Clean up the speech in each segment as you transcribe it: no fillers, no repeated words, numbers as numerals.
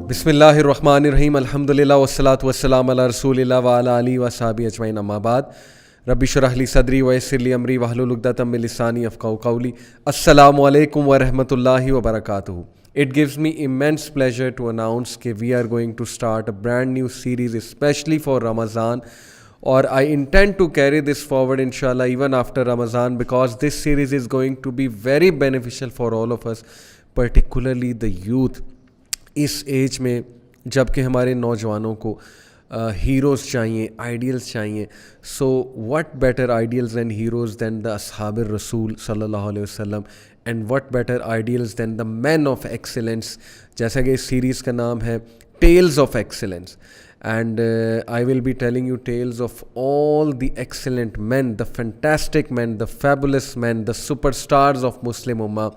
بسم اللہ الرحمن الرحیم الحمدللہ والصلاۃ والسلام علی رسول اللہ وعلی آلہ وصحبہ اجمعین اما بعد رب اشرح لی صدری ویسر لی امری واحلل عقدۃ من لسانی یفقہوا قولی. السلام علیکم ورحمۃ اللہ وبرکاتہ. It gives me immense pleasure to announce that we are going to start a brand new series especially for Ramadan, or I intend to carry this forward inshallah even after Ramadan, because this series is going to be very beneficial for all of us, particularly the youth. اس age میں جب کہ ہمارے نوجوانوں کو heroes چاہیے, ideals چاہیے. So what better ideals and heroes then the اصحاب الرسول صلی اللہ علیہ وسلم, and what better ideals then the men of excellence, جیسا کہ اس سیریز کا نام ہے tales of excellence. And I will be telling you tales of all the excellent men, the fantastic men, the fabulous men, the super stars of Muslim امہ.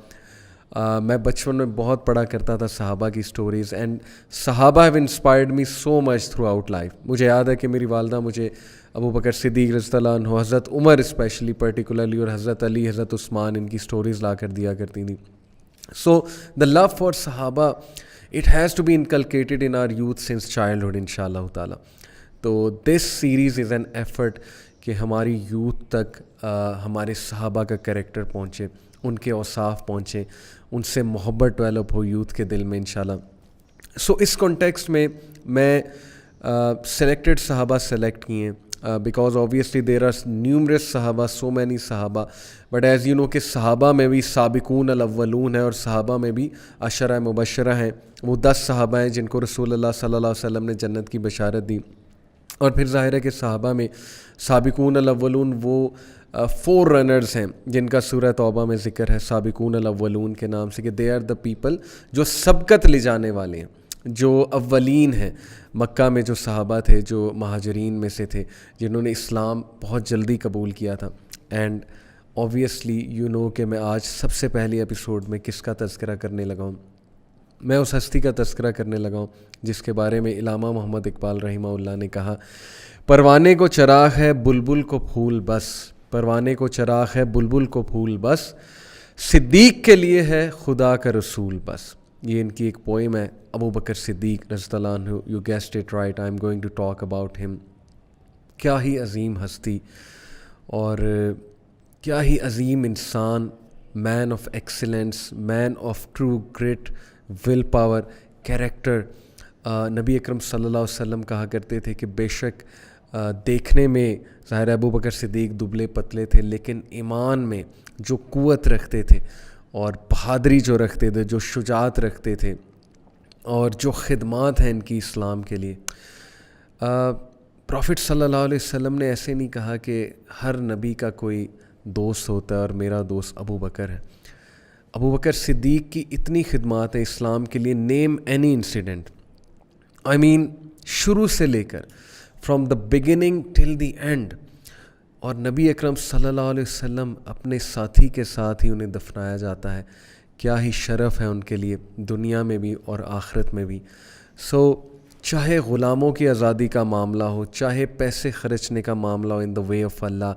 میں بچپن میں بہت پڑھا کرتا تھا صحابہ کی سٹوریز, اینڈ صحابہ have inspired me so much through out life. مجھے یاد ہے کہ میری والدہ مجھے ابو بکر صدیق رضی اللہ عنہ, حضرت عمر اسپیشلی پرٹیکولرلی, اور حضرت علی, حضرت عثمان, ان کی سٹوریز لا کر دیا کرتی تھیں. سو دا لو فار صحابہ it has to be inculcated in our youth since childhood انشاء اللہ تعالیٰ. تو this series is an effort کہ ہماری یوتھ تک ہمارے صحابہ کا کریکٹر پہنچے, ان کے اوصاف پہنچیں, ان سے محبت ڈیولپ ہو یوتھ کے دل میں انشاءاللہ. سو اس کانٹیکسٹ میں سلیکٹڈ صحابہ سلیکٹ کیے ہیں, because obviously there are numerous صحابہ, سو مینی صحابہ, بٹ ایز یو نو کہ صحابہ میں بھی سابقون الاولون ہے, اور صحابہ میں بھی عشرہ مبشرہ ہیں. وہ 10 صحابہ ہیں جن کو رسول اللہ صلی اللہ علیہ وسلم نے جنت کی بشارت دی. اور پھر ظاہر ہے کہ صحابہ میں سابقون الاولون وہ 4 رنرز ہیں جن کا سورہ توبہ میں ذکر ہے سابقون الاولون کے نام سے, کہ دے آر دا پیپل جو سبقت لے جانے والے ہیں, جو اولین ہیں. مکہ میں جو صحابہ تھے, جو مہاجرین میں سے تھے, جنہوں نے اسلام بہت جلدی قبول کیا تھا. اینڈ اوبویسلی یو نو کہ میں آج سب سے پہلی ایپیسوڈ میں کس کا تذکرہ کرنے لگا ہوں. میں اس ہستی کا تذکرہ کرنے لگا ہوں جس کے بارے میں علامہ محمد اقبال رحمہ اللہ نے کہا, پروانے کو چراغ ہے بلبل کو پھول بس, پروانے کو چراغ ہے بلبل کو پھول بس, صدیق کے لیے ہے خدا کا رسول بس. یہ ان کی ایک پوئم ہے, ابو بکر صدیق رضی اللہ عنہ. You guessed it right, I am going to talk about him. کیا ہی عظیم ہستی اور کیا ہی عظیم انسان, man of excellence, man of true great, will power, character. نبی اکرم صلی اللہ علیہ وسلم کہا کرتے تھے کہ بے شک دیکھنے میں ظاہر ابو بکر صدیق دبلے پتلے تھے, لیکن ایمان میں جو قوت رکھتے تھے, اور بہادری جو رکھتے تھے, جو شجاعت رکھتے تھے, اور جو خدمات ہیں ان کی اسلام کے لیے. پروفٹ صلی اللہ علیہ وسلم نے ایسے نہیں کہا کہ ہر نبی کا کوئی دوست ہوتا ہے اور میرا دوست ابو بکر ہے. ابو بکر صدیق کی اتنی خدمات ہیں اسلام کے لیے, نیم اینی انسیڈنٹ, آئی مین شروع سے لے کر from the beginning till the end. اور نبی اکرم صلی اللہ علیہ وسلم اپنے ساتھی کے ساتھ ہی انہیں دفنایا جاتا ہے. کیا ہی شرف ہے ان کے لیے دنیا میں بھی اور آخرت میں بھی. سو چاہے غلاموں کی آزادی کا معاملہ ہو, چاہے پیسے خرچنے کا معاملہ ہو ان دا وے آف اللہ,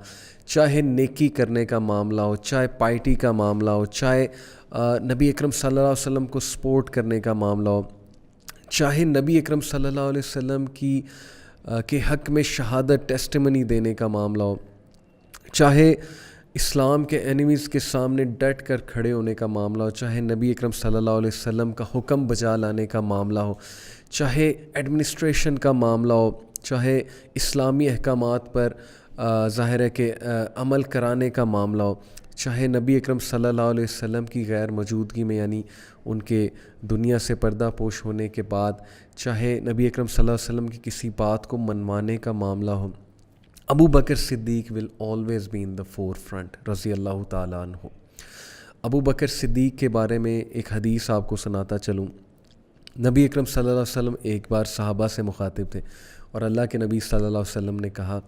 چاہے نیکی کرنے کا معاملہ ہو, چاہے پائٹی کا معاملہ ہو, چاہے نبی اکرم صلی اللہ علیہ وسلم کو سپورٹ کرنے کا معاملہ ہو, چاہے نبی اکرم صلی اللہ علیہ وسلم کی کے حق میں شہادت ٹیسٹیمنی دینے کا معاملہ ہو, چاہے اسلام کے اینیمیز کے سامنے ڈٹ کر کھڑے ہونے کا معاملہ ہو, چاہے نبی اکرم صلی اللہ علیہ وسلم کا حکم بجا لانے کا معاملہ ہو, چاہے ایڈمنسٹریشن کا معاملہ ہو, چاہے اسلامی احکامات پر ظاہر ہے کہ عمل کرانے کا معاملہ ہو, چاہے نبی اکرم صلی اللہ علیہ وسلم کی غیر موجودگی میں یعنی ان کے دنیا سے پردہ پوش ہونے کے بعد, چاہے نبی اکرم صلی اللہ علیہ وسلم کی کسی بات کو منوانے کا معاملہ ہو, Abu Bakr Siddiq will always be in the forefront رضی اللہ تعالیٰ عنہ. ابو بکر صدیق کے بارے میں ایک حدیث آپ کو سناتا چلوں. نبی اکرم صلی اللہ علیہ وسلم ایک بار صحابہ سے مخاطب تھے, اور اللہ کے نبی صلی اللہ علیہ وسلم نے کہا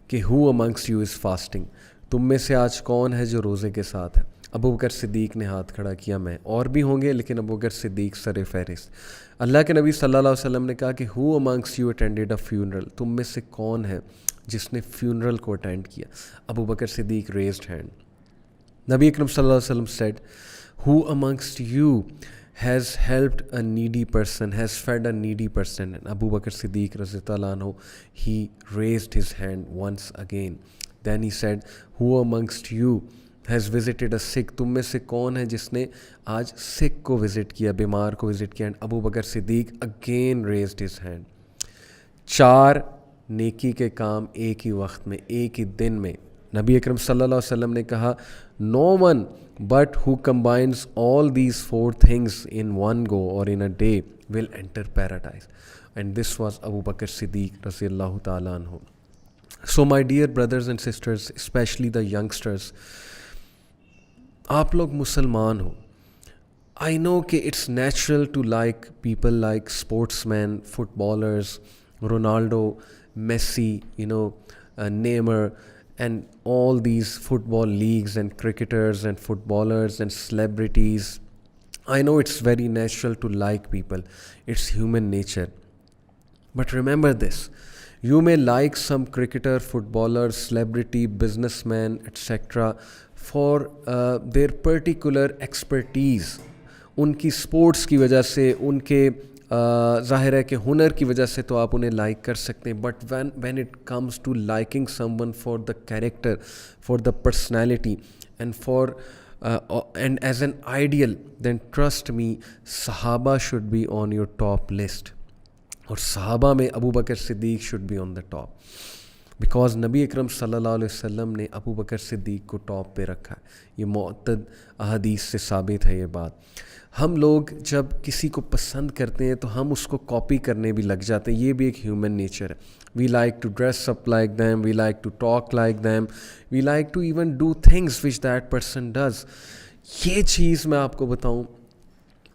کہ who amongst you is fasting, تم میں سے آج کون ہے جو روزے کے ساتھ ہے. ابو بکر صدیق نے ہاتھ کھڑا کیا, میں, اور بھی ہوں گے لیکن ابو بکر صدیق سر فہرست. اللہ کے نبی صلی اللہ علیہ وسلم نے کہا کہ who amongst you attended a funeral, تم میں سے کون ہے جس نے فیونرل کو اٹینڈ کیا. Abu Bakr Siddiq raised hand. نبی اکرم صلی اللہ علیہ وسلم said, who amongst you has helped a needy person, has fed a needy person. And Abu Bakr Siddiq Radhiyallahu anhu, he raised his hand once again. Then he said, who amongst you has visited a sick? تم میں سے کون ہے جس نے آج سکھ کو visit کیا, بیمار کو وزٹ کیا؟ And Abu Bakr Siddiq again raised his hand. 4 نیکی کے کام ایک ہی وقت میں, ایک ہی دن میں. نبی اکرم صلی اللہ علیہ وسلم نے کہا, no one but who combines all these 4 things in one go or in a day will enter paradise. And this was Abu Bakr Siddiq radhiyallahu ta'ala anhu. So my dear brothers and sisters, especially the youngsters, آپ لوگ مسلمان ہو. I know کہ it's natural to like people like sportsmen, footballers, Ronaldo, Messi, Neymar, and all these football leagues and cricketers and footballers and celebrities. I know it's very natural to like people. It's human nature. But remember this, you may like some cricketer, footballer, celebrity, businessman, etc. for their particular expertise. ان کی sports کی وجہ سے, ان کے ظاہر ہے کہ ہنر کی وجہ سے تو آپ انہیں لائک کر سکتے ہیں. But when it comes to liking someone for the character, for the personality and as an ideal, then trust me, صحابہ should be on your top list. اور صحابہ میں Abu Bakr Siddiq should be on the top, because نبی اکرم صلی اللہ علیہ وسلم نے ابو بکر صدیق کو ٹاپ پہ رکھا ہے. یہ معتد احادیث سے ثابت ہے یہ بات. ہم لوگ جب کسی کو پسند کرتے ہیں تو ہم اس کو کاپی کرنے بھی لگ جاتے ہیں. یہ بھی ایک ہیومن نیچر ہے. We like to dress up like them, we like to talk like them, we like to even do things which that person does. یہ چیز میں آپ کو بتاؤں,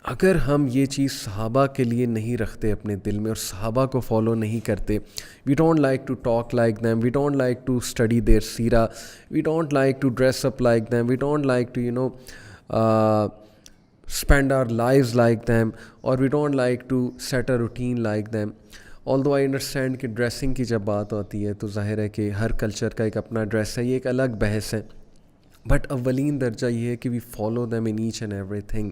اگر ہم یہ چیز صحابہ کے لیے نہیں رکھتے اپنے دل میں اور صحابہ کو فالو نہیں کرتے, we don't like to talk like them, we don't like to study their سیرہ, we don't like to dress up like them, we don't like to spend our lives like them, or we don't like to set a routine like them. Although I understand کہ dressing کی جب بات ہوتی ہے تو ظاہر ہے کہ ہر کلچر کا ایک اپنا ڈریس ہے, یہ ایک الگ بحث ہے. بٹ اولین درجہ یہ ہے کہ وی follow them in each and everything,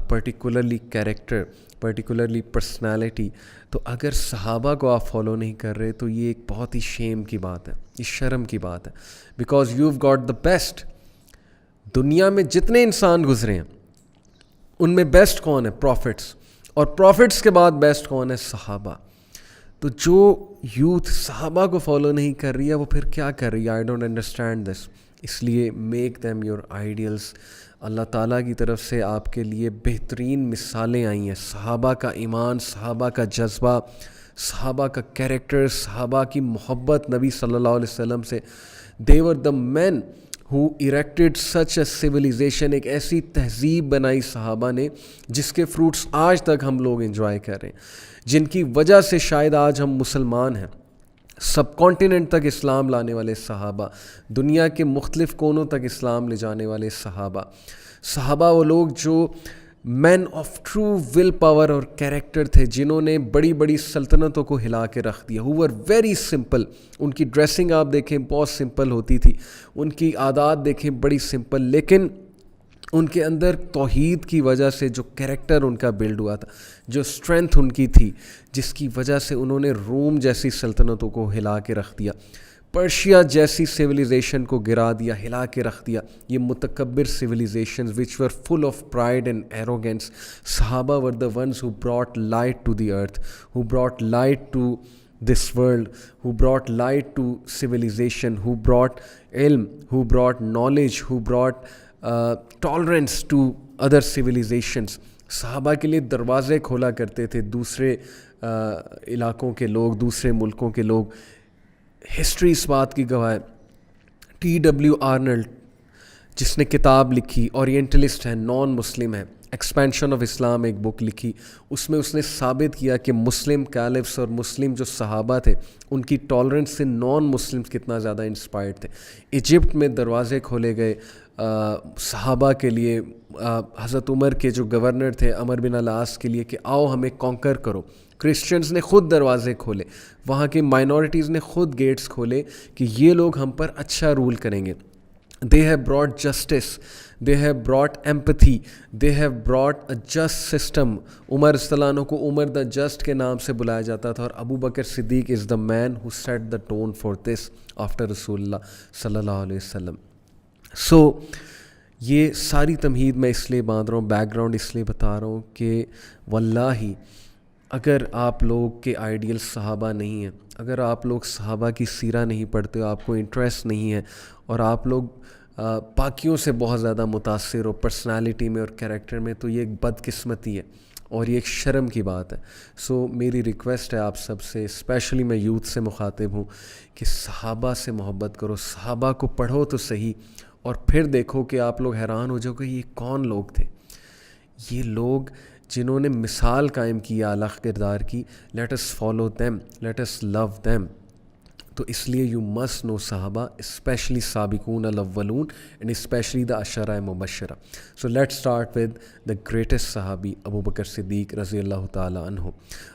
particularly character, particularly personality. تو اگر صحابہ کو آپ فالو نہیں کر رہے تو یہ ایک بہت ہی شیم کی بات ہے, یہ شرم کی بات ہے. Because you've got the best. دنیا میں جتنے انسان گزرے ہیں ان میں بیسٹ کون ہے؟ پروفٹس. اور پروفٹس کے بعد بیسٹ کون ہے؟ صحابہ. تو جو یوتھ صحابہ کو فالو نہیں کر رہی ہے وہ پھر کیا کر رہی ہے؟ I don't understand this. اس لیے میک دیم یور آئیڈیلس. اللہ تعالیٰ کی طرف سے آپ کے لیے بہترین مثالیں آئی ہیں. صحابہ کا ایمان, صحابہ کا جذبہ, صحابہ کا کیریکٹر, صحابہ کی محبت نبی صلی اللہ علیہ وسلم سے. they were the men who erected such a civilization. ایک ایسی تہذیب بنائی صحابہ نے جس کے فروٹس آج تک ہم لوگ انجوائے کر رہے ہیں, جن کی وجہ سے شاید آج ہم مسلمان ہیں. سب کانٹیننٹ تک اسلام لانے والے صحابہ, دنیا کے مختلف کونوں تک اسلام لے جانے والے صحابہ. صحابہ وہ لوگ جو مین آف ٹرو ول پاور اور کیریکٹر تھے, جنہوں نے بڑی بڑی سلطنتوں کو ہلا کے رکھ دیا. who were very simple. ان کی ڈریسنگ آپ دیکھیں بہت سمپل ہوتی تھی, ان کی عادات دیکھیں بڑی سمپل, لیکن ان کے اندر توحید کی وجہ سے جو کیریکٹر ان کا بلڈ ہوا تھا, جو اسٹرینتھ ان کی تھی, جس کی وجہ سے انہوں نے روم جیسی سلطنتوں کو ہلا کے رکھ دیا, پرشیا جیسی سویلائزیشن کو گرا دیا, ہلا کے رکھ دیا. یہ متکبر civilisations which were full of pride and arrogance. صحابہ were the ones who brought light to the earth, who brought light to this world, who brought light to civilization, who brought ilm, who brought knowledge, who brought tolerance to other civilizations. صحابہ کے لیے دروازے کھولا کرتے تھے دوسرے علاقوں کے لوگ, دوسرے ملکوں کے لوگ. ہسٹری اس بات کی گواہ ہے. T.W. آرنلڈ جس نے کتاب لکھی, اورینٹلسٹ ہے, نان مسلم ہے, ایکسپینشن آف اسلام ایک بک لکھی, اس میں اس نے ثابت کیا کہ مسلم کیلفس اور مسلم جو صحابہ تھے ان کی ٹالرنس سے نان مسلمس کتنا زیادہ انسپائرڈ تھے. ایجپٹ میں دروازے کھولے گئے صحابہ کے لیے, حضرت عمر کے جو گورنر تھے عمر بن العاص کے لیے کہ آؤ ہمیں کانکر کرو. کرسچنز نے خود دروازے کھولے, وہاں کے مائنورٹیز نے خود گیٹس کھولے کہ یہ لوگ ہم پر اچھا رول کریں گے. They have brought justice, they have brought empathy, they have brought a just system. عمر رضی اللہ عنہ کو عمر دا جسٹ کے نام سے بلایا جاتا تھا, اور Abu Bakr Siddiq is the main who set the tone for this after رسول اللہ صلی اللہ علیہ وسلم. سو یہ ساری تمہید میں اس لیے باندھ رہا ہوں, بیک گراؤنڈ اس لیے بتا رہا ہوں کہ واللہ اگر آپ لوگ کے آئیڈیل صحابہ نہیں ہیں, اگر آپ لوگ صحابہ کی سیرہ نہیں پڑھتے ہو, آپ کو انٹرسٹ نہیں ہے, اور آپ لوگ باقیوں سے بہت زیادہ متاثر ہو پرسنالٹی میں اور کیریکٹر میں, تو یہ ایک بد قسمتی ہے اور یہ ایک شرم کی بات ہے. سو میری ریکویسٹ ہے آپ سب سے, اسپیشلی میں یوتھ سے مخاطب ہوں, کہ صحابہ سے محبت کرو, صحابہ کو پڑھو تو صحیح, اور پھر دیکھو کہ آپ لوگ حیران ہو جاؤ کہ یہ کون لوگ تھے. یہ لوگ جنہوں نے مثال قائم کی اعلیٰ کردار کی. Let us follow them, let us love them. تو اس لیے یو مسٹ نو صحابہ, اسپیشلی سابقون الاولون اینڈ اسپیشلی دا عشرہ مبشرہ. So let start with the greatest صحابی ابو بکر صدیق رضی اللہ تعالیٰ عنہ.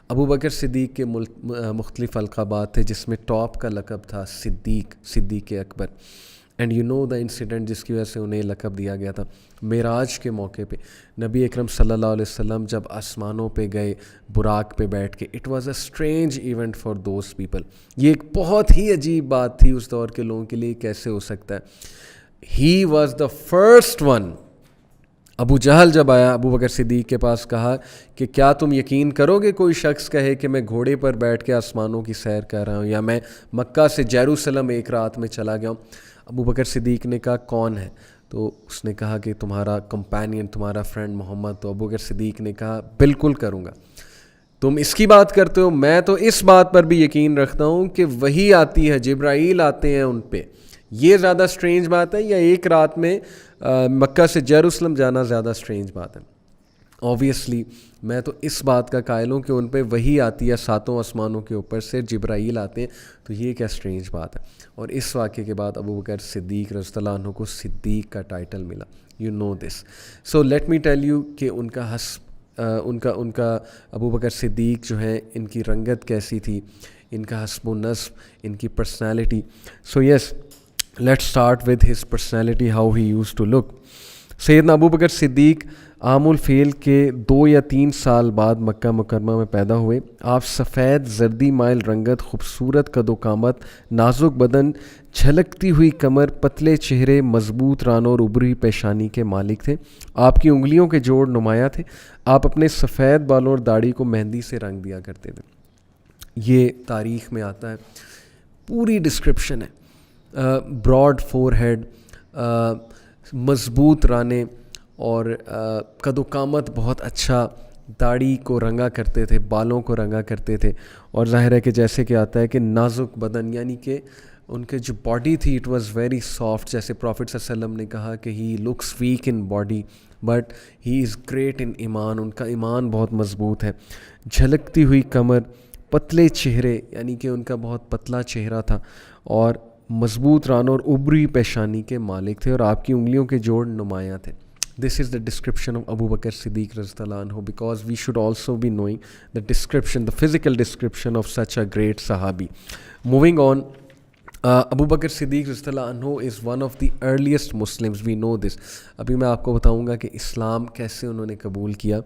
ابو بکر صدیق کے مختلف القابات تھے, جس میں ٹاپ کا لقب تھا Siddiq, Siddiq Akbar. And you know the incident جس کی وجہ سے انہیں لقب دیا گیا تھا. معراج کے موقع پہ نبی اکرم صلی اللہ علیہ وسلم جب آسمانوں پہ گئے براق پہ بیٹھ کے, it was a strange event for those people. یہ ایک بہت ہی عجیب بات تھی اس دور کے لوگوں کے لیے, کیسے ہو سکتا ہے. He was the first one. Abu Jahl جب آیا ابو بکر صدیق کے پاس, کہا کہ کیا تم یقین کرو گے کوئی شخص کہے کہ میں گھوڑے پر بیٹھ کے آسمانوں کی سیر کر رہا ہوں, یا میں مکہ سے یروشلم ایک رات میں چلا گیا ہوں. ابو بکر صدیق نے کہا کون ہے؟ تو اس نے کہا کہ تمہارا کمپینین, تمہارا فرینڈ محمد. تو ابو بکر صدیق نے کہا بالکل کروں گا. تم اس کی بات کرتے ہو, میں تو اس بات پر بھی یقین رکھتا ہوں کہ وہی آتی ہے, جبرائیل آتے ہیں ان پہ. یہ زیادہ اسٹرینج بات ہے, یا ایک رات میں مکہ سے یروشلم جانا زیادہ اسٹرینج بات ہے؟ اوبویسلی میں تو اس بات کا قائل ہوں کہ ان پہ وہی آتی ہے, ساتوں آسمانوں کے اوپر سے جبرائیل آتے ہیں. تو یہ کیا اسٹرینج بات ہے. اور اس واقعے کے بعد ابو بکر صدیق رضی اللہ عنہ کو صدیق کا ٹائٹل ملا. You know this. So let me tell you کہ ان کا ابو بکر صدیق جو ہیں, ان کی رنگت کیسی تھی, ان کا حسب و نسب, ان کی personality. So yes, let start with his personality, how he used to look. سیدنا ابو بکر صدیق عام الفیل کے 2 یا 3 سال بعد مکہ مکرمہ میں پیدا ہوئے. آپ سفید زردی مائل رنگت, خوبصورت قد و قامت, نازک بدن, جھلکتی ہوئی کمر, پتلے چہرے, مضبوط رانوں اور ابری پیشانی کے مالک تھے. آپ کی انگلیوں کے جوڑ نمایاں تھے. آپ اپنے سفید بالوں اور داڑھی کو مہندی سے رنگ دیا کرتے تھے. یہ تاریخ میں آتا ہے, پوری ڈسکرپشن ہے. براڈ فور ہیڈ, مضبوط رانے, اور قد و قامت بہت اچھا, داڑھی کو رنگا کرتے تھے, بالوں کو رنگا کرتے تھے. اور ظاہر ہے کہ جیسے کہ آتا ہے کہ نازک بدن, یعنی کہ ان کے جو باڈی تھی اٹ واز ویری سافٹ. جیسے پروفٹ صلی اللہ علیہ وسلم نے کہا کہ he looks weak in body but he is great in ایمان. ان کا ایمان بہت مضبوط ہے. جھلکتی ہوئی کمر, پتلے چہرے, یعنی کہ ان کا بہت پتلا چہرہ تھا, اور مضبوط رانوں اور ابری پیشانی کے مالک تھے, اور آپ کی انگلیوں کے جوڑ نمایاں تھے. This is the description of Abu Bakr Siddiq radhiyallahu anhu, because we should also be knowing the description, the physical description of such a great Sahabi. Moving on, Abu Bakr Siddiq radhiyallahu anhu is one of the earliest Muslims. We know this. ابھی میں آپ کو بتاؤں گا کہ اسلام کیسے انہوں نے قبول کیا.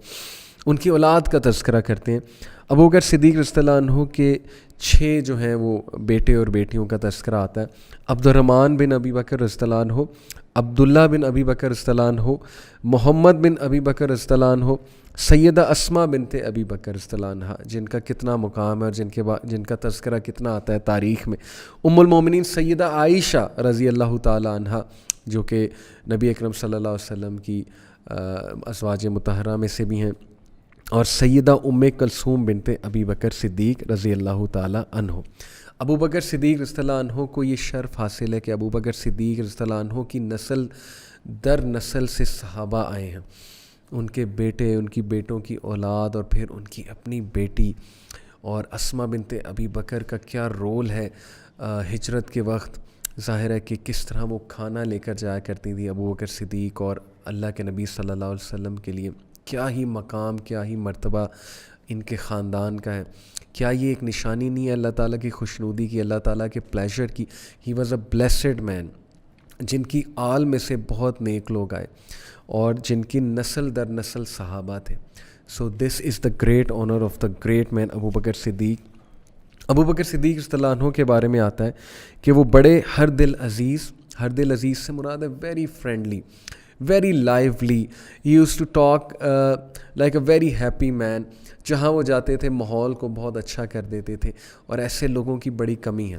ان کی اولاد کا تذکرہ کرتے ہیں. ابو بکر صدیق رضی اللہ عنہ کے 6 جو ہیں وہ بیٹے اور بیٹیوں کا تذکرہ آتا ہے. عبد الرحمن بن ابی بکر رضی اللہ عنہ, عبداللہ بن ابی بکر رضی اللہ عنہ, محمد بن ابی بکر رضی اللہ عنہ, سیدہ اسما بنت ابی بکر رضی اللہ عنہ, جن کا کتنا مقام ہے اور جن کا تذکرہ کتنا آتا ہے تاریخ میں. ام المومنین سیدہ عائشہ رضی اللہ تعالی عنہ, جو کہ نبی اکرم صلی اللہ علیہ وسلم کی ازواج مطہرہ میں سے بھی ہیں, اور سیدہ ام کلثوم بنت ابی بکر صدیق رضی اللہ تعالی عنہ. ابو بکر صدیق رضی اللہ عنہ کو یہ شرف حاصل ہے کہ ابو بکر صدیق رضی اللہ عنہ کی نسل در نسل سے صحابہ آئے ہیں. ان کے بیٹے, ان کی بیٹوں کی اولاد, اور پھر ان کی اپنی بیٹی. اور اسما بنت ابی بکر کا کیا رول ہے ہجرت کے وقت. ظاہر ہے کہ کس طرح وہ کھانا لے کر جایا کرتی تھی ابو بکر صدیق اور اللہ کے نبی صلی اللہ علیہ وسلم کے لیے. کیا ہی مقام, کیا ہی مرتبہ ان کے خاندان کا ہے. کیا یہ ایک نشانی نہیں ہے اللہ تعالیٰ کی خوشنودی کی, اللہ تعالیٰ کے پلیجر کی. ہی واز اے بلیسڈ مین. جن کی آل میں سے بہت نیک لوگ آئے اور جن کی نسل در نسل صحابہ تھے. So this is the great honour of the great man Abu Bakr Siddiq. Abu Bakr Siddiq رضی اللہ عنہ کے بارے میں آتا ہے کہ وہ بڑے ہر دل عزیز سے مراد ہے very friendly, very lively. He used to talk like a very happy man. جہاں وہ جاتے تھے ماحول کو بہت اچھا کر دیتے تھے, اور ایسے لوگوں کی بڑی کمی ہے.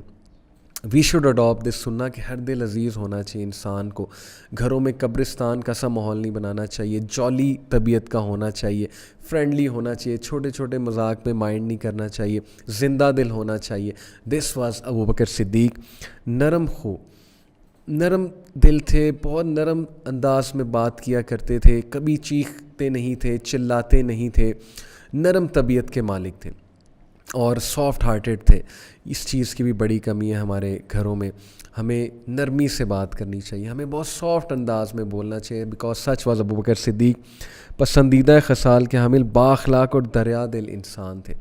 وی شوڈ اڈاپٹ دس سننا کہ ہر دل عزیز ہونا چاہیے انسان کو. گھروں میں قبرستان کا سا ماحول نہیں بنانا چاہیے, جالی طبیعت کا ہونا چاہیے, فرینڈلی ہونا چاہیے, چھوٹے چھوٹے مذاق میں مائنڈ نہیں کرنا چاہیے, زندہ دل ہونا چاہیے. دس واز ابو بکر صدیق. نرم دل تھے, بہت نرم انداز میں بات کیا کرتے تھے, کبھی چیختے نہیں تھے, چلاتے نہیں تھے, نرم طبیعت کے مالک تھے اور سافٹ ہارٹیڈ تھے. اس چیز کی بھی بڑی کمی ہے ہمارے گھروں میں. ہمیں نرمی سے بات کرنی چاہیے, ہمیں بہت سافٹ انداز میں بولنا چاہیے. Because such was Abu Bakr صدیق پسندیدہ خصال کے حامل بااخلاق اور دریا دل انسان تھے,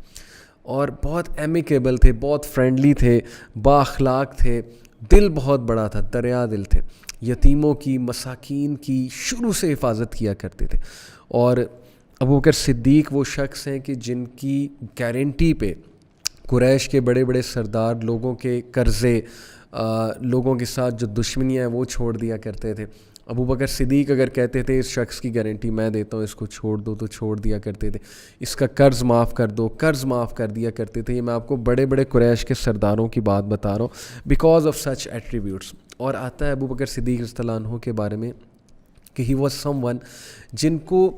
اور بہت ایمیکیبل تھے, بہت فرینڈلی تھے, بااخلاق تھے, دل بہت بڑا تھا, دریا دل تھے. یتیموں کی, مساکین کی شروع سے حفاظت کیا کرتے تھے. اور ابو بکر صدیق وہ شخص ہیں کہ جن کی گارنٹی پہ قریش کے بڑے بڑے سردار لوگوں کے قرضے, لوگوں کے ساتھ جو دشمنیاں ہیں وہ چھوڑ دیا کرتے تھے. ابو بکر صدیق اگر کہتے تھے اس شخص کی گارنٹی میں دیتا ہوں, اس کو چھوڑ دو, تو چھوڑ دیا کرتے تھے. اس کا قرض معاف کر دو, قرض معاف کر دیا کرتے تھے. یہ میں آپ کو بڑے بڑے قریش کے سرداروں کی بات بتا رہا ہوں بیکاز آف سچ ایٹریبیوٹس. اور آتا ہے ابو بکر صدیق رضی اللہ عنہ کے بارے میں کہ ہی واز سم ون جن کو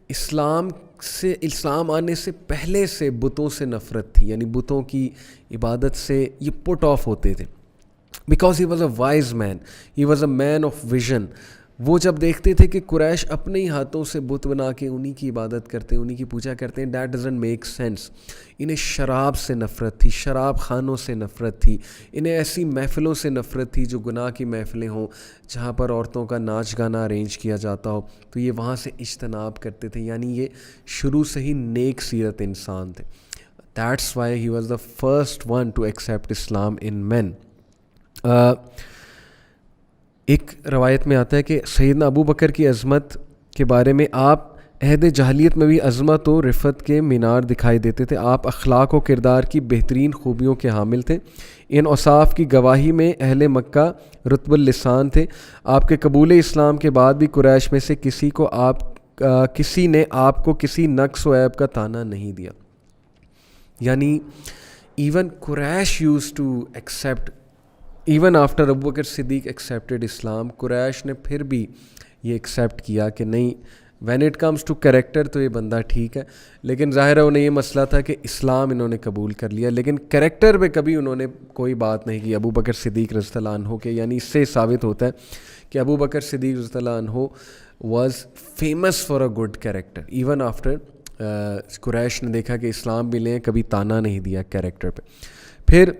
اسلام آنے سے پہلے سے بتوں سے نفرت تھی, یعنی بتوں کی عبادت سے یہ پٹ آف ہوتے تھے. Because he was a wise man, he was a man of vision. وہ جب دیکھتے تھے کہ قریش اپنے ہی ہاتھوں سے بت بنا کے انہی کی عبادت کرتے ہیں, انہی کی پوجا کرتے ہیں, دیٹ ڈزنٹ میک سینس. انہیں شراب سے نفرت تھی, شراب خانوں سے نفرت تھی, انہیں ایسی محفلوں سے نفرت تھی جو گناہ کی محفلیں ہوں, جہاں پر عورتوں کا ناچ گانا ارینج کیا جاتا ہو, تو یہ وہاں سے اجتناب کرتے تھے. یعنی یہ شروع سے ہی نیک سیرت انسان تھے. That's why he was the first one to accept Islam in men. ایک روایت میں آتا ہے کہ سیدنا ابو بکر کی عظمت کے بارے میں, آپ عہد جاہلیت میں بھی عظمت و رفت کے مینار دکھائی دیتے تھے. آپ اخلاق و کردار کی بہترین خوبیوں کے حامل تھے. ان اوصاف کی گواہی میں اہل مکہ رطب اللسان تھے. آپ کے قبول اسلام کے بعد بھی قریش میں سے کسی نے آپ کو کسی نقص و عیب کا طعنہ نہیں دیا. یعنی even Quraysh used to accept, even after Abu Bakr Siddiq accepted Islam, Quraysh نے پھر بھی یہ ایکسیپٹ کیا کہ نہیں, when it comes to character تو یہ بندہ ٹھیک ہے. لیکن ظاہر ہے انہیں یہ مسئلہ تھا کہ اسلام انہوں نے قبول کر لیا, لیکن کریکٹر پہ کبھی انہوں نے کوئی بات نہیں کی ابو بکر صدیق رضی اللہ عنہ کے. یعنی اس سے ثابت ہوتا ہے کہ ابو بکر صدیق رضی اللہ عنہ was famous for a good character. Even after Quraysh نے دیکھا کہ اسلام بھی لیں, کبھی طعنہ نہیں دیا کریکٹر پہ. پھر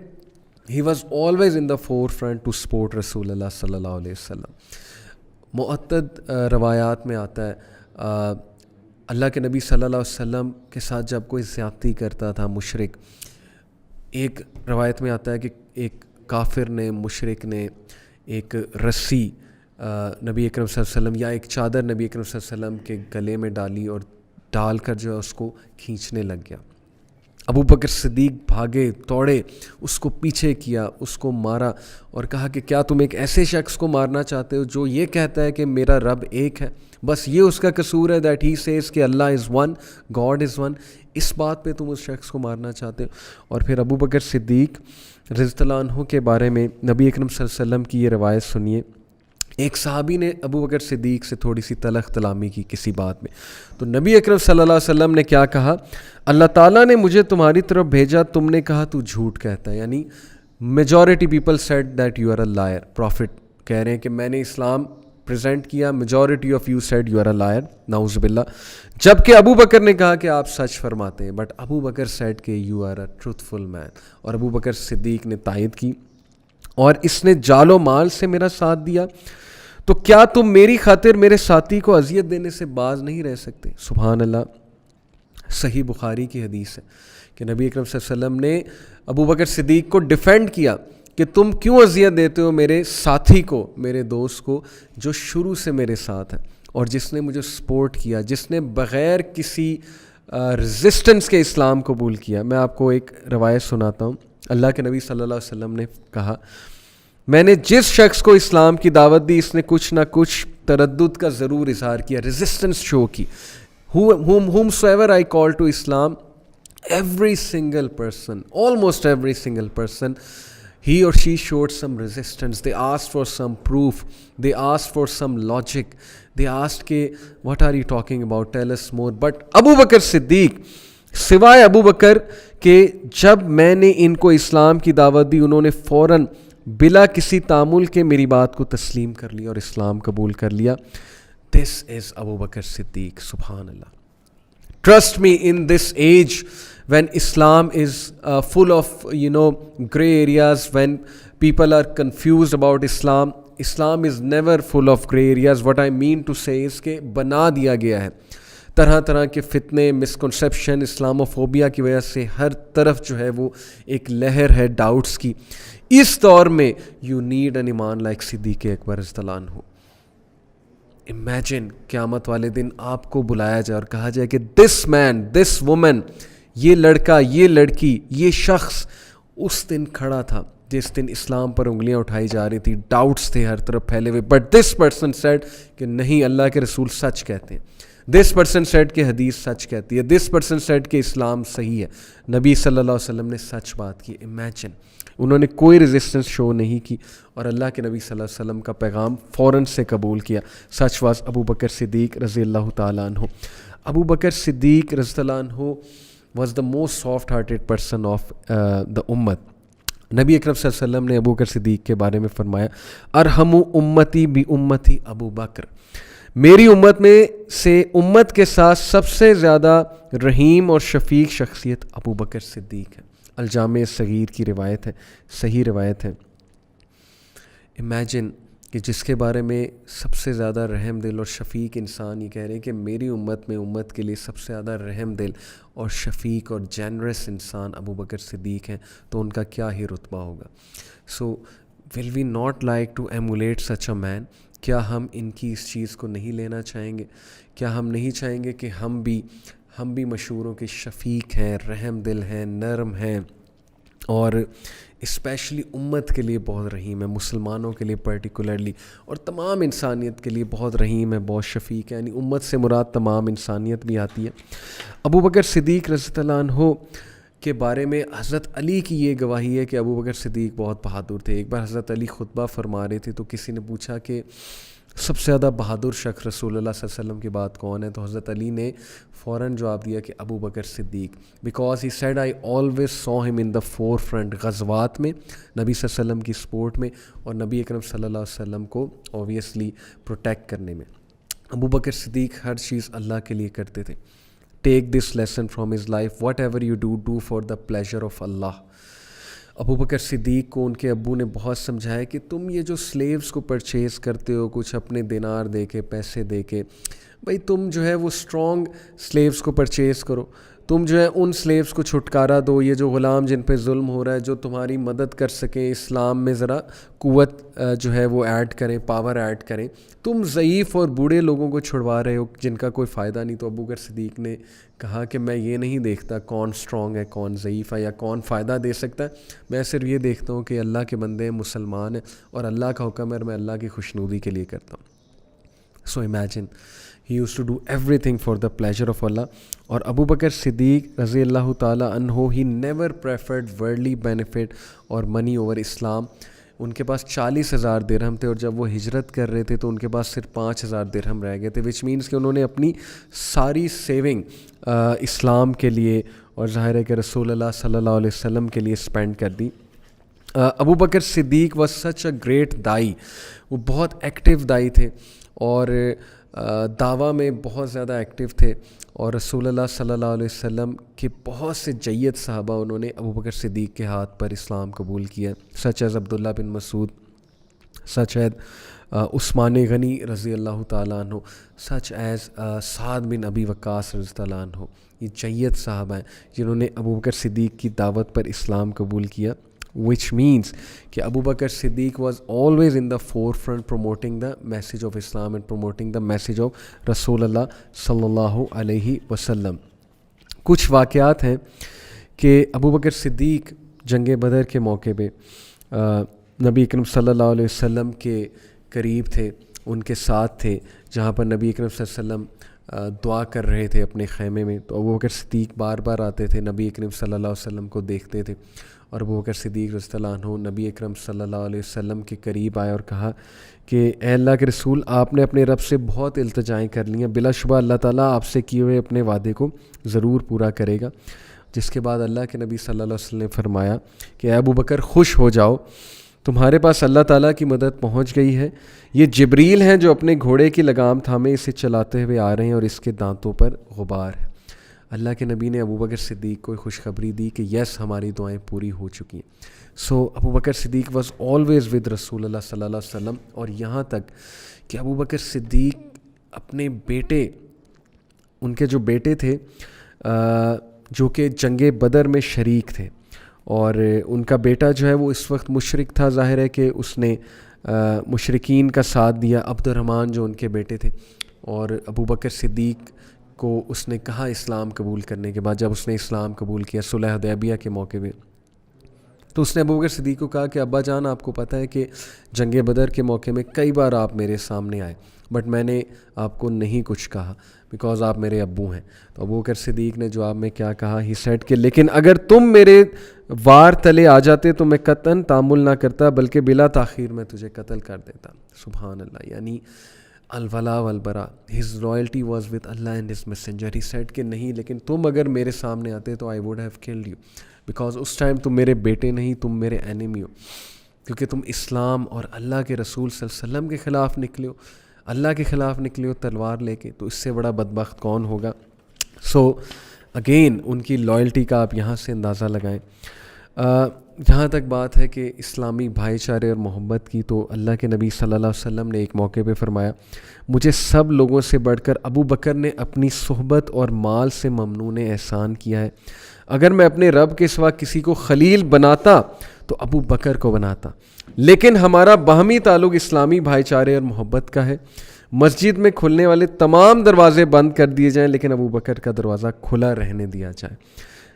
he was always in the forefront to support رسول اللہ صلی اللہ علیہ وسلم. معتد روایات میں آتا ہے اللہ کے نبی صلی اللہ علیہ وسلم کے ساتھ جب کوئی زیادتی کرتا تھا مشرک, ایک روایت میں آتا ہے کہ ایک کافر نے, مشرک نے ایک رسی نبی اکرم صلی اللہ علیہ وسلم یا ایک چادر نبی اکرم صلی اللہ علیہ وسلم کے گلے میں ڈالی اور ڈال کر جو ہے اس کو کھینچنے لگ گیا. ابو بکر صدیق بھاگے, دوڑے, اس کو پیچھے کیا, اس کو مارا اور کہا کہ کیا تم ایک ایسے شخص کو مارنا چاہتے ہو جو یہ کہتا ہے کہ میرا رب ایک ہے, بس یہ اس کا قصور ہے, دیٹ ہی سیز کہ Allah is one, God is one, اس بات پہ تم اس شخص کو مارنا چاہتے ہو. اور پھر ابو بکر صدیق رضی اللہ عنہ کے بارے میں نبی اکرم صلی اللہ علیہ وسلم کی یہ روایت سنیے. ایک صحابی نے ابو بکر صدیق سے تھوڑی سی تلخ کلامی کی کسی بات میں, تو نبی اکرم صلی اللہ علیہ وسلم نے کیا کہا, اللہ تعالیٰ نے مجھے تمہاری طرف بھیجا, تم نے کہا تو جھوٹ کہتا ہے. یعنی majority people said that you are a liar. Prophet کہہ رہے ہیں کہ میں نے اسلام پریزنٹ کیا, majority of you said you are a liar, نعوذ باللہ. جبکہ ابو بکر نے کہا کہ آپ سچ فرماتے ہیں, بٹ ابو بکر سیڈ کہ یو آر اے ٹروتھفل مین. اور ابو بکر صدیق نے تائید کی, اور اس نے جال و مال سے میرا ساتھ دیا, تو کیا تم میری خاطر میرے ساتھی کو اذیت دینے سے باز نہیں رہ سکتے. سبحان اللہ. صحیح بخاری کی حدیث ہے کہ نبی اکرم صلی اللہ علیہ وسلم نے ابو بکر صدیق کو ڈیفینڈ کیا کہ تم کیوں اذیت دیتے ہو میرے ساتھی کو, میرے دوست کو جو شروع سے میرے ساتھ ہے اور جس نے مجھے سپورٹ کیا, جس نے بغیر کسی ریزسٹنس کے اسلام قبول کیا. میں آپ کو ایک روایت سناتا ہوں. اللہ کے نبی صلی اللہ علیہ وسلم نے کہا, میں نے جس شخص کو اسلام کی دعوت دی اس نے کچھ نہ کچھ تردد کا ضرور اظہار کیا, ریزسٹنس شو کی. whomsoever I call to Islam, every single person, almost every single person, he or she showed some resistance. They asked for some proof. They asked for some logic. They asked کہ what are you talking about, tell us more. But Abu Bakr صدیق, سوائے ابو بکر کہ جب میں نے ان کو اسلام کی دعوت دی انہوں نے فوراً بلا کسی تعامل کے میری بات کو تسلیم کر لیا اور اسلام قبول کر لیا. This is Abu Bakr Siddiq, subhanallah. Trust me, in this age when Islam is full of, gray areas, when people are confused about Islam, Islam is never full of gray areas. What I mean to say is کہ بنا دیا گیا ہے طرح طرح کے فتنے, misconception, Islamophobia کی وجہ سے ہر طرف جو ہے وہ ایک لہر ہے ڈاؤٹس کی. اس دور میں یو نیڈ این ایمان لائک صدیق اکبر رضی اللہ عنہ. امیجن قیامت والے دن آپ کو بلایا جائے اور کہا جائے کہ دس مین, دس وومن, یہ لڑکا, یہ لڑکی, یہ شخص اس دن کھڑا تھا جس دن اسلام پر انگلیاں اٹھائی جا رہی تھی, ڈاؤٹس تھے ہر طرف پھیلے ہوئے, بٹ دس پرسن سیڈ کہ نہیں, اللہ کے رسول سچ کہتے ہیں. دس پرسن سیڈ کہ حدیث سچ کہتی ہے. دس پرسن سیڈ کہ اسلام صحیح ہے. نبی صلی اللہ علیہ وسلم نے سچ بات کی. امیجن, انہوں نے کوئی ریزسٹنس شو نہیں کی اور اللہ کے نبی صلی اللہ علیہ وسلم کا پیغام فوراً سے قبول کیا. Such was Abu Bakr Siddiq رضی اللہ تعالیٰ عنہ. ابو بکر صدیق رضی اللہ عنہ was the most soft hearted person of the امت. نبی اکرم صلی اللہ علیہ وسلم نے ابو بکر صدیق کے بارے میں فرمایا, ارحم امتی بی امتی ابو بکر, میری امت میں سے امت کے ساتھ سب سے زیادہ رحیم اور شفیق شخصیت ابو بکر صدیق ہے. الجامع صغیر کی روایت ہے, صحیح روایت ہے. امیجن کہ جس کے بارے میں سب سے زیادہ رحم دل اور شفیق انسان یہ کہہ رہے ہیں کہ میری امت میں امت کے لیے سب سے زیادہ رحم دل اور شفیق اور جینرس انسان ابو بکر صدیق ہیں, تو ان کا کیا ہی رتبہ ہوگا. سو ول وی ناٹ لائک ٹو ایمولیٹ سچ اے مین. کیا ہم ان کی اس چیز کو نہیں لینا چاہیں گے؟ کیا ہم نہیں چاہیں گے کہ ہم بھی مشہوروں کے شفیق ہیں, رحم دل ہیں, نرم ہیں اور اسپیشلی امت کے لیے بہت رحیم ہے, مسلمانوں کے لیے پرٹیکولرلی اور تمام انسانیت کے لیے بہت رحیم ہے, بہت شفیق ہے. یعنی امت سے مراد تمام انسانیت بھی آتی ہے. ابو بکر صدیق رضی اللہ عنہ کے بارے میں حضرت علی کی یہ گواہی ہے کہ ابو بکر صدیق بہت بہادر تھے. ایک بار حضرت علی خطبہ فرما رہے تھے تو کسی نے پوچھا کہ سب سے زیادہ بہادر شخص رسول اللہ صلی اللہ علیہ وسلم کی بات کون ہے؟ تو حضرت علی نے فوراً جواب دیا کہ Abu Bakr Siddiq, because he said I always saw him in the four front, غزوات میں نبی صلی اللہ علیہ وسلم کی سپورٹ میں اور نبی اکرم صلی اللہ علیہ وسلم کو اوبویسلی پروٹیکٹ کرنے میں. ابو بکر صدیق ہر چیز اللہ کے لیے کرتے تھے. Take this lesson from his life, whatever you do for the pleasure of Allah. Abu Bakr Siddiq کو ان کے ابو نے بہت سمجھایا کہ تم یہ جو سلیوز کو پرچیز کرتے ہو کچھ اپنے دینار دے کے, پیسے دے کے, بھائی تم جو ہے وہ اسٹرانگ سلیوز کو پرچیز کرو, تم جو ہے ان سلیوز کو چھٹکارا دو, یہ جو غلام جن پہ ظلم ہو رہا ہے, جو تمہاری مدد کر سکیں, اسلام میں ذرا قوت جو ہے وہ ایڈ کریں, پاور ایڈ کریں. تم ضعیف اور بوڑھے لوگوں کو چھڑوا رہے ہو جن کا کوئی فائدہ نہیں. تو ابو بکر صدیق نے کہا کہ میں یہ نہیں دیکھتا کون اسٹرانگ ہے, کون ضعیف ہے یا کون فائدہ دے سکتا ہے, میں صرف یہ دیکھتا ہوں کہ اللہ کے بندے مسلمان ہیں اور اللہ کا حکم ہے اور میں اللہ کی خوشنودی کے لیے کرتا ہوں. So imagine he used to do everything for the pleasure of Allah. اور ابو بکر صدیق رضی اللہ تعالیٰ عنہ he never preferred worldly benefit اور منی اوور اسلام. ان کے پاس 40,000 درہم تھے اور جب وہ ہجرت کر رہے تھے تو ان کے پاس صرف 5,000 درہم رہ گئے تھے, وچ مینس کہ انہوں نے اپنی ساری سیونگ اسلام کے لیے اور ظاہر ہے کہ رسول اللہ صلی اللہ علیہ وسلم کے لیے اسپینڈ کر دی. ابو Bakr Siddiq was such a great دائی. وہ بہت ایکٹیو دائی تھے اور دعویٰ میں بہت زیادہ ایکٹیو تھے اور رسول اللہ صلی اللہ علیہ وسلم کے بہت سے جید صحابہ انہوں نے ابو بکر صدیق کے ہاتھ پر اسلام قبول کیا, سچ ایز عبداللہ بن مسعود, سچ ایز عثمان غنی رضی اللہ تعالیٰ عنہ, سچ ایز سعد بن ابی وقاص رضی اللہ عنہ. یہ جید صحابہ ہیں جنہوں نے ابو بکر صدیق کی دعوت پر اسلام قبول کیا which means کہ Abu Bakr Siddiq was always in the forefront promoting the message of Islam and promoting the message of رسول اللہ صلی اللہ علیہ وسلم. کچھ واقعات ہیں کہ ابو بکر صدیق جنگ بدر کے موقع پہ نبی اکرم صلی اللہ علیہ وسلم کے قریب تھے, ان کے ساتھ تھے, جہاں پر نبی اکرم صلی اللہ علیہ وسلم دعا کر رہے تھے اپنے خیمے میں. تو ابو بکر صدیق بار بار آتے تھے, نبی اکرم صلی اللہ علیہ وسلم کو دیکھتے تھے, اور ابو بکر صدیق رضی اللہ عنہ نبی اکرم صلی اللہ علیہ وسلم کے قریب آئے اور کہا کہ اے اللہ کے رسول, آپ نے اپنے رب سے بہت التجائیں کر لی ہیں, بلا شبہ اللہ تعالیٰ آپ سے کیے ہوئے اپنے وعدے کو ضرور پورا کرے گا. جس کے بعد اللہ کے نبی صلی اللہ علیہ وسلم نے فرمایا کہ اے ابو بکر خوش ہو جاؤ, تمہارے پاس اللہ تعالیٰ کی مدد پہنچ گئی ہے. یہ جبریل ہیں جو اپنے گھوڑے کی لگام تھامے اسے چلاتے ہوئے آ رہے ہیں اور اس کے دانتوں پر غبار ہے. اللہ کے نبی نے ابو بکر صدیق کو خوشخبری دی کہ یس, ہماری دعائیں پوری ہو چکی ہیں. سو ابو Bakr Siddiq was always with رسول اللہ صلی اللہ علیہ وسلم. اور یہاں تک کہ ابو بکر صدیق اپنے بیٹے, ان کے جو بیٹے تھے جو کہ جنگ بدر میں شریک تھے, اور ان کا بیٹا جو ہے وہ اس وقت مشرک تھا, ظاہر ہے کہ اس نے مشرکین کا ساتھ دیا, عبد الرحمن جو ان کے بیٹے تھے. اور ابو بکر صدیق کو اس نے کہا اسلام قبول کرنے کے بعد, جب اس نے اسلام قبول کیا صلح حدیبیہ کے موقع پہ, تو اس نے ابو بکر صدیق کو کہا کہ ابا جان, آپ کو پتہ ہے کہ جنگ بدر کے موقع میں کئی بار آپ میرے سامنے آئے, بٹ میں نے آپ کو نہیں کچھ کہا بیکاز آپ میرے ابو ہیں. تو ابو بکر صدیق نے جواب میں کیا کہا, ہی سیڈ کہ لیکن اگر تم میرے وار تلے آ جاتے تو میں قطعاً تحمل نہ کرتا, بلکہ بلا تاخیر میں تجھے قتل کر دیتا. سبحان اللہ. یعنی الولا والبرا, his loyalty was with Allah and his messenger. He said کہ نہیں, لیکن تم اگر میرے سامنے آتے تو I would have killed you, because اس ٹائم تم میرے بیٹے نہیں, تم میرے اینیمی ہو, کیونکہ تم اسلام اور اللہ کے رسول صلی اللہ علیہ وسلم کے خلاف نکلے ہو, اللہ کے خلاف نکلے ہو تلوار لے کے, تو اس سے بڑا بدبخت کون ہوگا. سو اگین ان کی لائلٹی کا آپ یہاں سے اندازہ لگائیں. جہاں تک بات ہے کہ اسلامی بھائی چارے اور محبت کی, تو اللہ کے نبی صلی اللہ علیہ وسلم نے ایک موقع پہ فرمایا, مجھے سب لوگوں سے بڑھ کر ابو بکر نے اپنی صحبت اور مال سے ممنون احسان کیا ہے. اگر میں اپنے رب کے سوا کسی کو خلیل بناتا تو ابو بکر کو بناتا, لیکن ہمارا باہمی تعلق اسلامی بھائی چارے اور محبت کا ہے. مسجد میں کھلنے والے تمام دروازے بند کر دیے جائیں, لیکن ابو بکر کا دروازہ کھلا رہنے دیا جائے.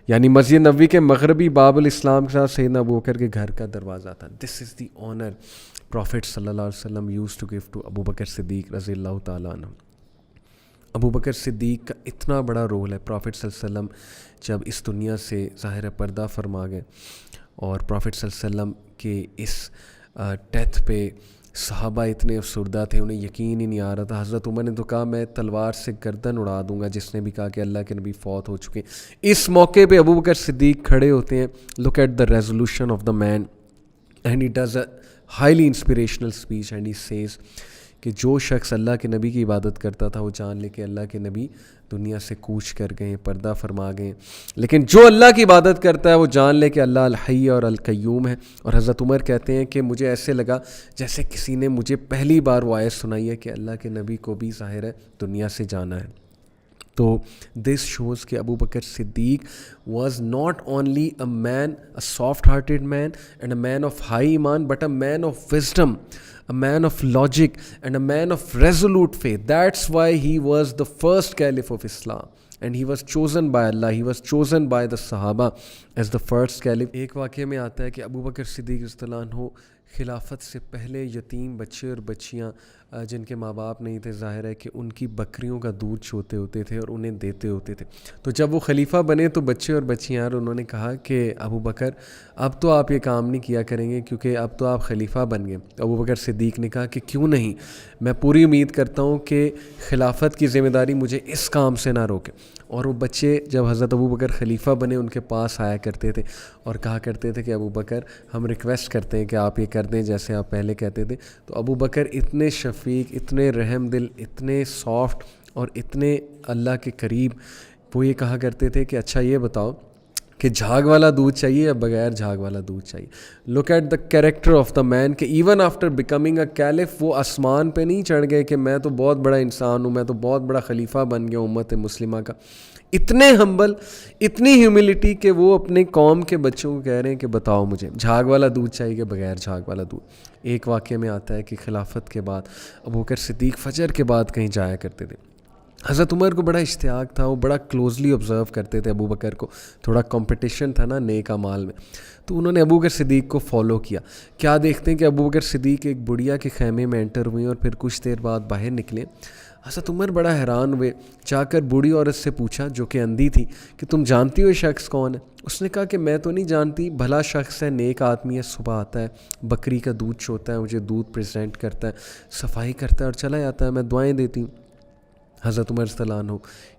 یعنی مسجد نبوی کے مغربی باب الاسلام کے ساتھ سیدنا ابو بکر کے گھر کا دروازہ تھا. دس از دی آنر پروفٹ صلی اللہ علیہ وسلم use to give to Abu Bakr Siddiq رضی اللہ تعالیٰ عنہ. ابو بکر صدیق کا اتنا بڑا رول ہے. پروفٹ صلی اللہ علیہ وسلم جب اس دنیا سے ظاہر پردہ فرما گئے, اور پروفٹ صلی اللہ علیہ وسلم کے اس ڈیتھ پہ صحابہ اتنے افسردہ تھے, انہیں یقین ہی نہیں آ رہا تھا. حضرت عمر نے تو کہا میں تلوار سے گردن اڑا دوں گا, جس نے بھی کہا کہ اللہ کے نبی فوت ہو چکے. اس موقع پہ ابو بکر صدیق کھڑے ہوتے ہیں. Look at the resolution of the man, and he does a highly inspirational speech, and he says کہ جو شخص اللہ کے نبی کی عبادت کرتا تھا وہ جان لے کہ اللہ کے نبی دنیا سے کوچ کر گئے, پردہ فرما گئے, لیکن جو اللہ کی عبادت کرتا ہے وہ جان لے کہ اللہ الحی اور القیوم ہے. اور حضرت عمر کہتے ہیں کہ مجھے ایسے لگا جیسے کسی نے مجھے پہلی بار وہ آیت سنائی ہے کہ اللہ کے نبی کو بھی ظاہر ہے دنیا سے جانا ہے. تو دس شوز کہ Abu Bakr Siddiq was not only a man, a soft hearted man and a man of high ایمان, but a man of wisdom, a man of logic and a man of resolute faith. That's why he was the first caliph of Islam, and he was chosen by Allah, he was chosen by the Sahaba as the first caliph. ایک واقعے میں آتا ہے کہ Abu Bakr Siddiq رضی اللہ عنہ خلافت سے پہلے یتیم بچے اور بچیاں جن کے ماں باپ نہیں تھے, ظاہر ہے کہ ان کی بکریوں کا دودھ چوتے ہوتے تھے اور انہیں دیتے ہوتے تھے. تو جب وہ خلیفہ بنے تو بچے اور بچیاں, انہوں نے کہا کہ ابو بکر اب تو آپ یہ کام نہیں کیا کریں گے کیونکہ اب تو آپ خلیفہ بن گئے. ابو بکر صدیق نے کہا کہ کیوں نہیں, میں پوری امید کرتا ہوں کہ خلافت کی ذمہ داری مجھے اس کام سے نہ روکے. اور وہ بچے جب حضرت ابو بکر خلیفہ بنے ان کے پاس آیا کرتے تھے اور کہا کرتے تھے کہ ابو بکر ہم ریکویسٹ کرتے ہیں کہ آپ یہ کر دیں جیسے آپ پہلے کہتے تھے. تو ابو بکر اتنے شفیق, اتنے رحم دل, اتنے سافٹ اور اتنے اللہ کے قریب, وہ یہ کہا کرتے تھے کہ اچھا یہ بتاؤ کہ جھاگ والا دودھ چاہیے یا بغیر جھاگ والا دودھ چاہیے. Look at the character of the man کہ even after becoming a caliph وہ آسمان پہ نہیں چڑھ گئے کہ میں تو بہت بڑا انسان ہوں, میں تو بہت بڑا خلیفہ بن گیا امت مسلمہ کا. اتنے ہمبل, اتنی ہیوملٹی کہ وہ اپنے قوم کے بچوں کو کہہ رہے ہیں کہ بتاؤ مجھے جھاگ والا دودھ چاہیے کہ بغیر جھاگ والا دودھ. ایک واقعے میں آتا ہے کہ خلافت کے بعد ابوبکر صدیق فجر کے بعد کہیں جایا کرتے تھے. حضرت عمر کو بڑا اشتیاق تھا, وہ بڑا کلوزلی آبزرو کرتے تھے ابو بکر کو, تھوڑا کمپٹیشن تھا نا نیک اعمال میں, تو انہوں نے ابو بکر صدیق کو فالو کیا. کیا دیکھتے ہیں کہ ابو بکر صدیق ایک بڑھیا کے خیمے میں انٹر ہوئے اور پھر کچھ دیر بعد باہر نکلے. حضرت عمر بڑا حیران ہوئے, جا کر بوڑھی عورت سے پوچھا جو کہ اندھی تھی کہ تم جانتی ہو یہ شخص کون ہے؟ اس نے کہا کہ میں تو نہیں جانتی, بھلا شخص ہے, نیک آدمی ہے, صبح آتا ہے, بکری کا دودھ چوتا ہے, مجھے دودھ پریزنٹ کرتا ہے, صفائی کرتا ہے اور چلا جاتا ہے, میں دعائیں دیتی ہوں. حضرت عمر رضی اللہ عنہ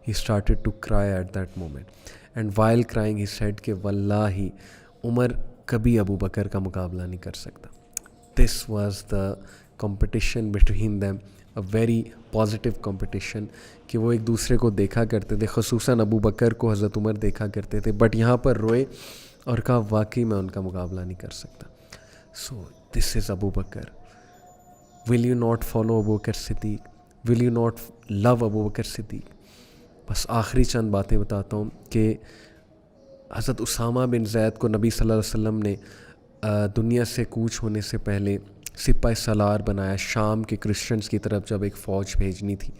he started to cry at that moment and while crying he said کہ واللہ عمر کبھی ابو بکر کا مقابلہ نہیں کر سکتا. This was the competition between them, a very positive competition کہ وہ ایک دوسرے کو دیکھا کرتے تھے, خصوصاً ابو بکر کو حضرت عمر دیکھا کرتے تھے, بٹ یہاں پر روئے اور کہا واقعی میں ان کا مقابلہ نہیں کر سکتا. So this is Abu Bakr. Will you not follow Abu Bakr Siddiq? Will you not love Abu Bakr صدیق؟ بس آخری چند باتیں بتاتا ہوں کہ حضرت اسامہ بن زید کو نبی صلی اللہ علیہ وسلم نے دنیا سے کوچ ہونے سے پہلے سپاہ سالار بنایا شام کے کرسچنز کی طرف جب ایک فوج بھیجنی تھی.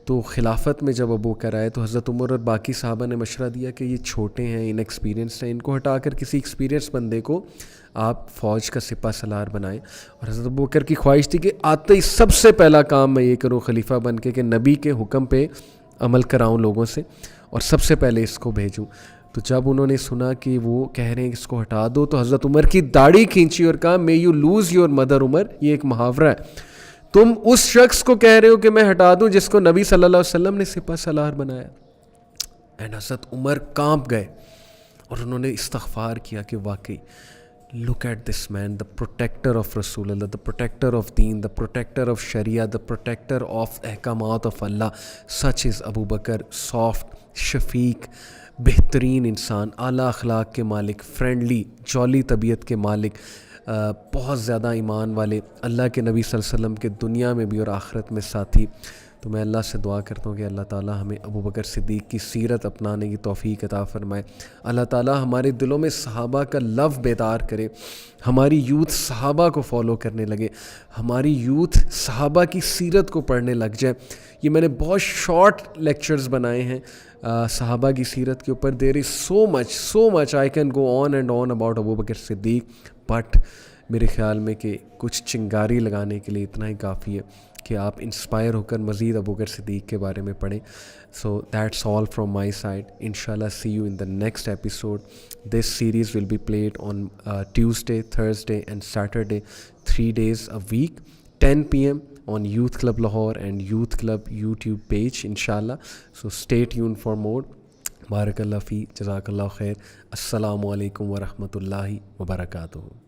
تو خلافت میں جب ابو بکر آئے تو حضرت عمر اور باقی صحابہ نے مشورہ دیا کہ یہ چھوٹے ہیں, ان ایکسپیرینس ہیں, ان کو ہٹا کر کسی ایکسپیرینس بندے کو آپ فوج کا سپاہ سالار بنائیں. اور حضرت ابو بکر کی خواہش تھی کہ آتے ہی سب سے پہلا کام میں یہ کروں خلیفہ بن کے کہ نبی کے حکم پہ عمل کراؤں لوگوں سے اور سب سے پہلے اس کو bھیجوں. تو جب انہوں نے سنا کہ وہ کہہ رہے ہیں کہ اس کو ہٹا دو تو حضرت عمر کی داڑھی کھینچی اور کہا may you lose your mother عمر. یہ ایک محاورہ ہے, تم اس شخص کو کہہ رہے ہو کہ میں ہٹا دوں جس کو نبی صلی اللہ علیہ وسلم نے سپاہ سالار بنایا. اینڈ حضرت عمر کانپ گئے اور انہوں نے استغفار کیا کہ واقعی look at this man, the protector of رسول اللہ, the protector of deen, the protector of Shariah, the protector of احکامات of Allah, such is Abu Bakr, soft, شفیق, بہترین انسان, اعلیٰ اخلاق کے مالک, فرینڈلی, جولی طبیعت کے مالک, بہت زیادہ ایمان والے, اللہ کے نبی صلی اللہ علیہ وسلم کے دنیا میں بھی اور آخرت میں ساتھی. تو میں اللہ سے دعا کرتا ہوں کہ اللہ تعالیٰ ہمیں ابو بکر صدیق کی سیرت اپنانے کی توفیق عطا فرمائے. اللہ تعالیٰ ہمارے دلوں میں صحابہ کا لو بیدار کرے, ہماری یوتھ صحابہ کو فالو کرنے لگے, ہماری یوتھ صحابہ کی سیرت کو پڑھنے لگ جائے. یہ میں نے بہت شارٹ لیکچرز بنائے ہیں صحابہ کی سیرت کے اوپر. There is so much I can go on and on about Abu Bakr Siddiq, but میرے خیال میں کہ کچھ چنگاری لگانے کے لیے اتنا ہی کافی ہے کہ آپ انسپائر ہو کر مزید ابو بکر صدیق کے بارے میں پڑھیں. So that's all from my side. انشاءاللہ see you in the next episode. This series will be played on Tuesday, Thursday and Saturday, 3 days a week, 10 PM on Youth Club Lahore and Youth Club YouTube page inshallah. So stay tuned for more. بارک اللہ فی, جزاک اللہ خیر. السلام علیکم ورحمۃ اللہ وبرکاتہ.